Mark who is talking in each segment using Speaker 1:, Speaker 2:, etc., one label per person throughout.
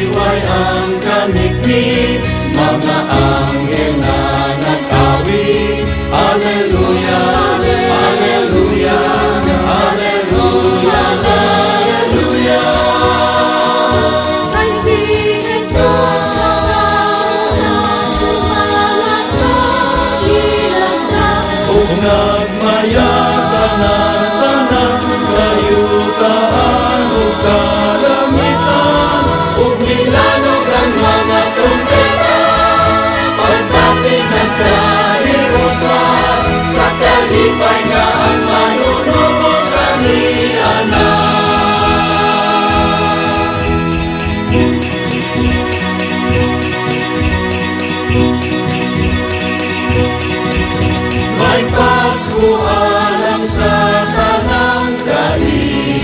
Speaker 1: Nagdiway ang kaniknik, mga anghel na nag-awit. Alleluia, Alleluia, Alleluia, Alleluia.
Speaker 2: Kay si Jesus nakauna, sumala sa ilagda.
Speaker 1: Ug nagmayatan ng tanan, kayutaan ug kalangitan. Ug nilanog ang mga trumpeta, pagbati nagkahirusan. Sa kalipay nga ang manunugo sa nianan. May Pasko alam sa tanang kaigsunan,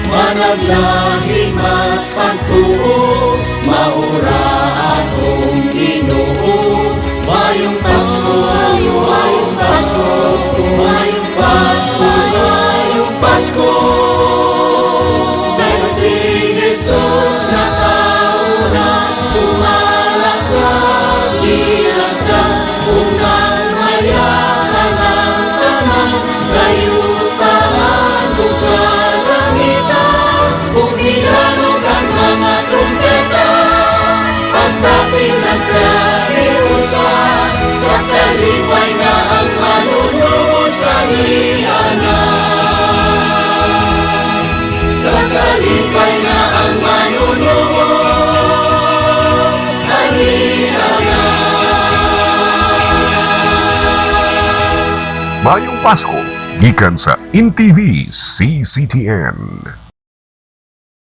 Speaker 1: managlahi mas pagtuo, mauraan kong Ginoo. Mayong Pasko, mayong Pasko, mayong Pasko, mayong Pasko. Dahil si Jesus nakauna, sumala sa ilagda. Kung nagmayatan ang tanan, kayutaan ug kalangitan. Ug nilanog ang mga trumpeta, pagbati nagkahirusan. Sa kalipay nga ang manunugo sa nianan. Sa kalipay nga ang manunugo sa nianan.
Speaker 3: Mayong Pasko, gikan sa InTV CCTN.